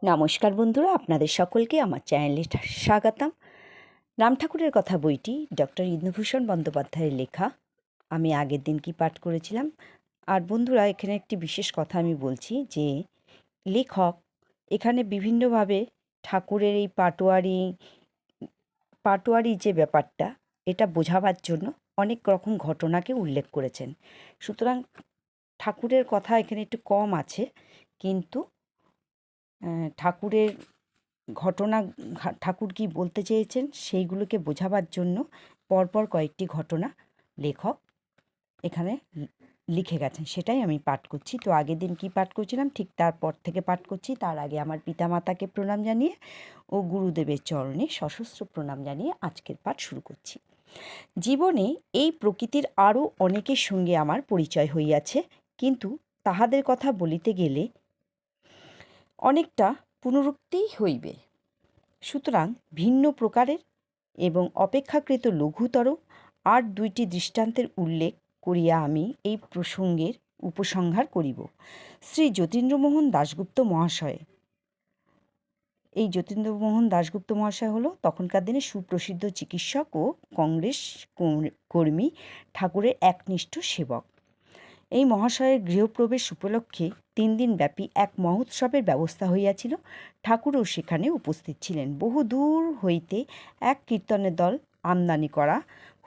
নমস্কার বন্ধুরা, আপনাদের সকলকে আমার চ্যানেলে স্বাগতম। রাম ঠাকুরের কথা বইটি ডক্টর ইন্দুভূষণ বন্দ্যোপাধ্যায়ের লেখা। আমি আগের দিন কি পাঠ করেছিলাম। আর বন্ধুরা, এখানে একটি বিশেষ কথা আমি বলছি যে লেখক এখানে বিভিন্নভাবে ঠাকুরের এই পাটোয়ারি যে ব্যাপারটা, এটা বোঝাবার জন্য অনেক রকম ঘটনাকে উল্লেখ করেছেন। সুতরাং ঠাকুরের কথা এখানে একটু কম আছে, কিন্তু ঠাকুরের ঘটনা ঠাকুর কী বলতে চেয়েছেন সেইগুলোকে বোঝাবার জন্য পরপর কয়েকটি ঘটনা লেখক এখানে লিখে গেছেন, সেটাই আমি পাঠ করছি। তো আগের দিন কি পাঠ করছিলাম ঠিক তারপর থেকে পাঠ করছি। তার আগে আমার পিতামাতাকে প্রণাম জানিয়ে ও গুরুদেবের চরণে সশস্ত্র প্রণাম জানিয়ে আজকের পাঠ শুরু করছি। জীবনে এই প্রকৃতির আরও অনেকের সঙ্গে আমার পরিচয় হইয়াছে, কিন্তু তাহাদের কথা বলিতে গেলে অনেকটা পুনরুক্তিই হইবে। সুতরাং ভিন্ন প্রকারের এবং অপেক্ষাকৃত লঘুতর আর দুইটি দৃষ্টান্তের উল্লেখ করিয়া আমি এই প্রসঙ্গের উপসংহার করিব। শ্রী যতীন্দ্রমোহন দাশগুপ্ত মহাশয়, এই যতীন্দ্রমোহন দাশগুপ্ত মহাশয় হলো তখনকার দিনে সুপ্রসিদ্ধ চিকিৎসক ও কংগ্রেস কর্মী, ঠাকুরের একনিষ্ঠ সেবক। এই মহাশয়ের গৃহপ্রবেশ উপলক্ষে 3 দিন ব্যাপী এক মহোৎসবের ব্যবস্থা হইয়াছিল। ঠাকুরও সেখানে উপস্থিত ছিলেন। বহু দূর হইতে এক কীর্তনের দল আমদানি করা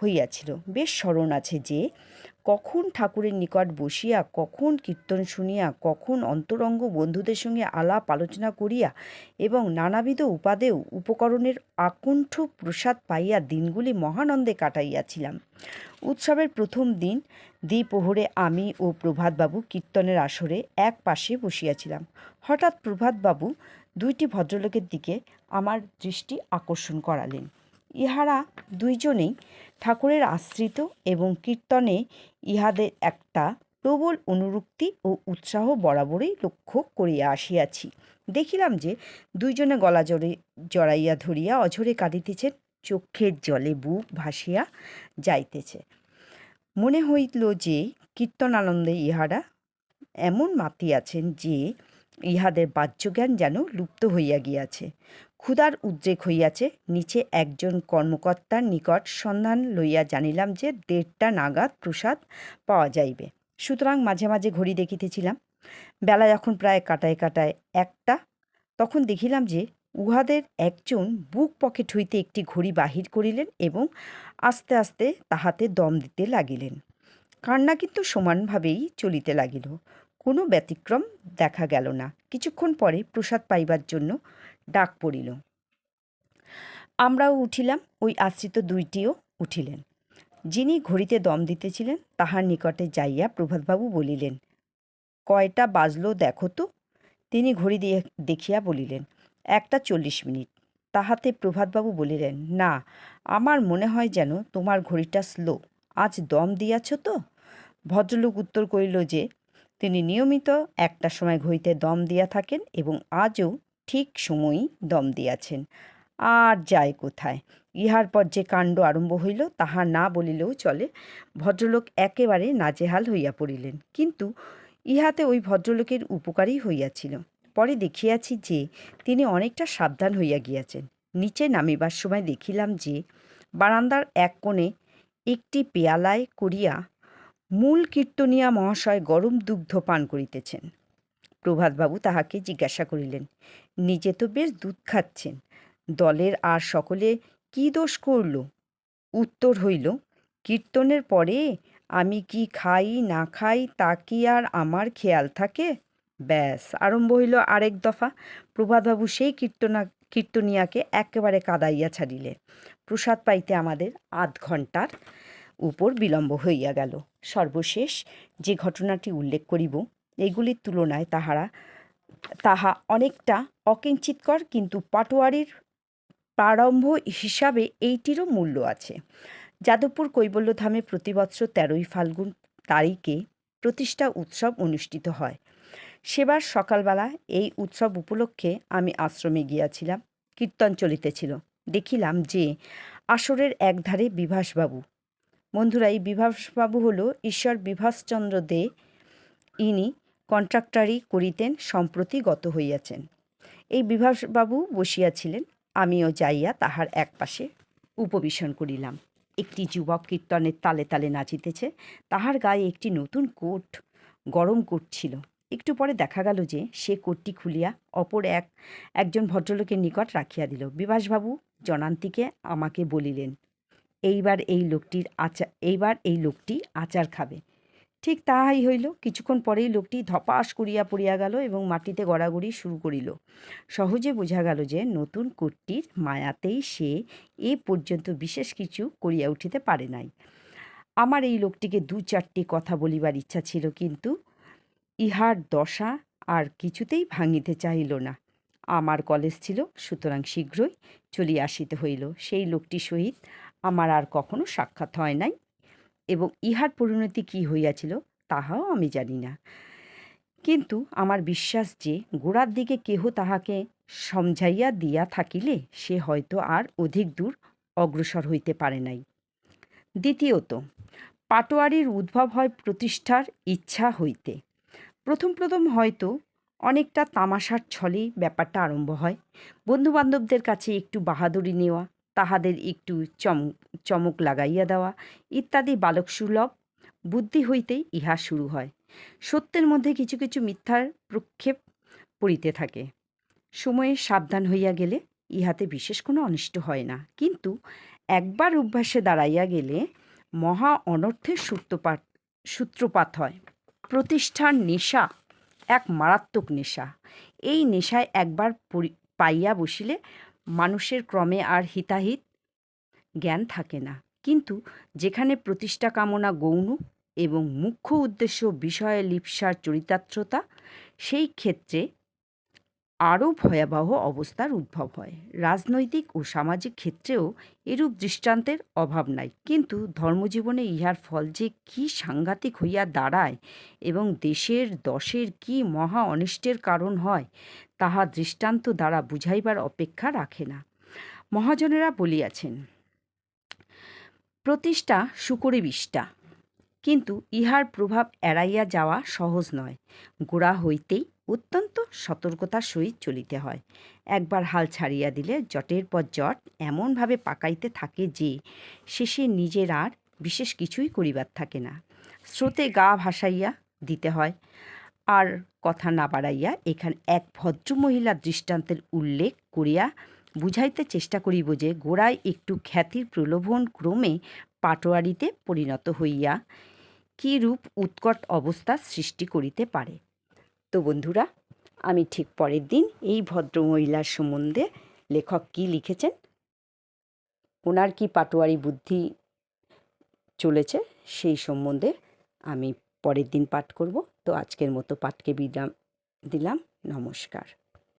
হইয়াছিল। বেশ স্মরণ আছে যে কখন ঠাকুরের নিকট বসিয়া, কখন কীর্তন শুনিয়া, কখন অন্তরঙ্গ বন্ধুদের সঙ্গে আলাপ আলোচনা করিয়া এবং নানাবিধ উপাদেয় উপকরণের আকণ্ঠ প্রসাদ পাইয়া দিনগুলি মহানন্দে কাটাইয়াছিলাম। উৎসবের প্রথম দিন দ্বিপ্রহরে আমি ও প্রভাতবাবু কীর্তনের আসরে এক পাশে বসিয়াছিলাম। হঠাৎ প্রভাতবাবু 2টি ভদ্রলোকের দিকে আমার দৃষ্টি আকর্ষণ করালেন। ইহারা দুইজনেই ঠাকুরের আশ্রিত এবং কীর্তনে ইহাদের একটা প্রবল অনুরক্তি ও উৎসাহ বরাবরই লক্ষ্য করিয়া আসিয়াছি। দেখিলাম যে দুইজনে গলা জড়াইয়া ধরিয়া অঝরে কাঁদিতেছেন, চক্ষের জলে বুক ভাসিয়া যাইতেছে। মনে হইল যে কীর্তন আনন্দে ইহারা এমন মাতিয়াছেন যে ইহাদের বাহ্যজ্ঞান যেন লুপ্ত হইয়া গিয়াছে। ক্ষুধার উদ্রেক হইয়াছে। নিচে একজন কর্মকর্তার নিকট সন্ধান লইয়া জানিলাম যে 1:30 নাগাদ প্রসাদ পাওয়া যাইবে। সুতরাং মাঝে মাঝে ঘড়ি দেখিতেছিলাম। বেলা যখন প্রায় কাটায় 1টা, তখন দেখিলাম যে উহাদের একজন বুক পকেট হইতে একটি ঘড়ি বাহির করিলেন এবং আস্তে আস্তে তাহাতে দম দিতে লাগিলেন। কান্না কিন্তু সমানভাবেই চলিতে লাগিল। কোনো ব্যতিক্রম দেখা গেল না। কিছুক্ষণ পরে প্রসাদ পাইবার জন্য ডাক পড়িল। আমরাও উঠিলাম। ওই আশ্রিত দুইটিও উঠিলেন। যিনি ঘড়িতে দম দিতেছিলেন তাহার নিকটে যাইয়া প্রভাতবাবু বলিলেন, কয়টা বাজলো দেখো তো। তিনি ঘড়ি দিয়ে দেখিয়া বলিলেন, 1:40। তাহাতে প্রভাতবাবু বলিলেন, না, আমার মনে হয় যেন তোমার ঘড়িটা স্লো। আজ দম দিয়াছ তো? ভদ্রলোক উত্তর করিল যে তিনি নিয়মিত 1টার সময় ঘড়িতে দম দিয়া থাকেন এবং আজও ঠিক সময়ই দম দিয়াছেন। আর যায় কোথায়। ইহার পর যে কাণ্ড আরম্ভ হইল তাহা না বলিলেও চলে। ভদ্রলোক একেবারে নাজেহাল হইয়া পড়িলেন। কিন্তু ইহাতে ওই ভদ্রলোকের উপকারই হইয়াছিল। পরে দেখিয়াছি যে তিনি অনেকটা সাবধান হইয়া গিয়াছেন। নিচে নামিবার সময় দেখিলাম যে বারান্দার এক কোণে একটি পেয়ালায় করিয়া মূল কীর্তনিয়া মহাশয় গরম দুগ্ধ পান করিতেছেন। প্রভাতবাবু তাহাকে জিজ্ঞাসা করিলেন, নিজে তো বেশ দুধ খাচ্ছেন, দলের আর সকলে কি দোষ করল? উত্তর হইল, কীর্তনের পরে আমি কি খাই না খাই তা কি আর আমার খেয়াল থাকে? ব্যাস, আরম্ভ হইল আরেক দফা। প্রভাতবাবু সেই কীর্তনিয়াকে একেবারে কাঁদাইয়া ছাড়িলে। প্রসাদ পাইতে আমাদের আধ ঘণ্টার উপর বিলম্ব হইয়া গেল। সর্বশেষ যে ঘটনাটি উল্লেখ করিব, এগুলির তুলনায় তাহা অনেকটা অকিঞ্চিৎকর, কিন্তু পাটোয়ারির প্রারম্ভ হিসাবে এইটিরও মূল্য আছে। যাদবপুর কৈবল্যধামে প্রতি বৎসর 13ই ফাল্গুন তারিখে প্রতিষ্ঠা উৎসব অনুষ্ঠিত হয়। সেবার সকালবেলা এই উৎসব উপলক্ষে আমি আশ্রমে গিয়াছিলাম। কীর্তন চলিতেছিল। দেখিলাম যে আসরের একধারে বিভাসবাবু। বন্ধুরা, এই বিভাসবাবু হল ঈশ্বর বিভাসচন্দ্র দে। ইনি কন্ট্রাক্টারি করিতেন, সম্প্রতি গত হইয়াছেন। এই বিভাসবাবু বসিয়াছিলেন, আমিও যাইয়া তাহার এক পাশে উপবেশন করিলাম। একটি যুবক কীর্তনের তালে তালে নাচিতেছে। তাহার গায়ে একটি নতুন কোট, গরম কোট ছিল। একটু পরে দেখা গেল যে সে কোটটি খুলিয়া অপর একজন ভদ্রলোকের নিকট রাখিয়া দিল। বিভাসবাবু জনান্তিকে আমাকে বলিলেন, এইবার এই লোকটি আচার খাবে। ঠিক তাহাই হইল। কিছুক্ষণ পরেই লোকটি ধপাস করিয়া পড়িয়া গেল এবং মাটিতে গড়াগড়ি শুরু করিল। সহজে বোঝা গেল যে নতুন কোটটির মায়াতেই সে এ পর্যন্ত বিশেষ কিছু করিয়া উঠিতে পারে নাই। আমার এই লোকটিকে দু চারটি কথা বলিবার ইচ্ছা ছিল, কিন্তু ইহার দশা আর কিছুতেই ভাঙিতে চাহিল না। আমার কলেজ ছিল, সুতরাং শীঘ্রই চলিয়া আসিতে হইল। সেই লোকটির সহিত আমার আর কখনো সাক্ষাৎ হয় নাই এবং ইহার পরিণতি কী হইয়াছিল তাহাও আমি জানি না। কিন্তু আমার বিশ্বাস যে গোড়ার দিকে কেহ তাহাকে সমঝাইয়া দিয়া থাকিলে সে হয়তো আর অধিক দূর অগ্রসর হইতে পারে নাই। দ্বিতীয়ত, পাটোয়ারির উদ্ভব হয় প্রতিষ্ঠার ইচ্ছা হইতে। প্রথম হয়তো অনেকটা তামাশার ছলেই ব্যাপারটা আরম্ভ হয়। বন্ধুবান্ধবদের কাছে একটু বাহাদুরি নেওয়া, তাহাদের একটু চমক লাগাইয়া দেওয়া ইত্যাদি বালকসুলভ বুদ্ধি হইতেই ইহা শুরু হয়। সত্যের মধ্যে কিছু কিছু মিথ্যার প্রক্ষেপ পড়িতে থাকে। সময়ে সাবধান হইয়া গেলে ইহাতে বিশেষ কোনো অনিষ্ট হয় না, কিন্তু একবার অভ্যাসে দাঁড়াইয়া গেলে মহা অনর্থের সূত্রপাত হয়। প্রতিষ্ঠার নেশা এক মারাত্মক নেশা। এই নেশায় একবার পাইয়া বসিলে মানুষের ক্রমে আর হিতাহিত জ্ঞান থাকে না। কিন্তু যেখানে প্রতিষ্ঠা কামনা গৌণ এবং মুখ্য উদ্দেশ্য বিষয়ে লিপ্সার চরিতার্থতা, সেই ক্ষেত্রে আরও ভয়াবহ অবস্থার উদ্ভব হয়। রাজনৈতিক ও সামাজিক ক্ষেত্রেও এরূপ দৃষ্টান্তের অভাব নাই, কিন্তু ধর্মজীবনে ইহার ফল যে কী সাংঘাতিক হইয়া দাঁড়ায় এবং দেশের দশের কী মহা অনিষ্টের কারণ হয়, তাহা দৃষ্টান্ত দ্বারা বুঝাইবার অপেক্ষা রাখে না। মহাজনেরা বলিয়াছেন, প্রতিষ্ঠা শুকরে বিষ্ঠা, কিন্তু ইহার প্রভাব এড়াইয়া যাওয়া সহজ নয়। গোড়া হইতেই অত্যন্ত সতর্কতার সহিত চলিতে হয়। একবার হাল ছাড়িয়া দিলে জটের পর জট এমনভাবে পাকাইতে থাকে যে শেষে নিজের আর বিশেষ কিছুই করিবার থাকে না। স্রোতে গা ভাসাইয়া দিতে হয়। আর কথা না বাড়াইয়া এখানে এক ভদ্রমহিলার দৃষ্টান্তের উল্লেখ করিয়া বুঝাইতে চেষ্টা করিব যে গোড়ায় একটু খ্যাতির প্রলোভন ক্রমে পাটোয়ারিতে পরিণত হইয়া কী রূপ উৎকট অবস্থার সৃষ্টি করিতে পারে। তো বন্ধুরা, আমি ঠিক পরের দিন এই ভদ্রমহিলার সম্বন্ধে লেখক কী লিখেছেন, ওনার কি পাটোয়ারি বুদ্ধি চলেছে, সেই সম্বন্ধে আমি পরের দিন পাঠ করব। তো আজকের মতো পাঠকে বিরাম দিলাম। নমস্কার।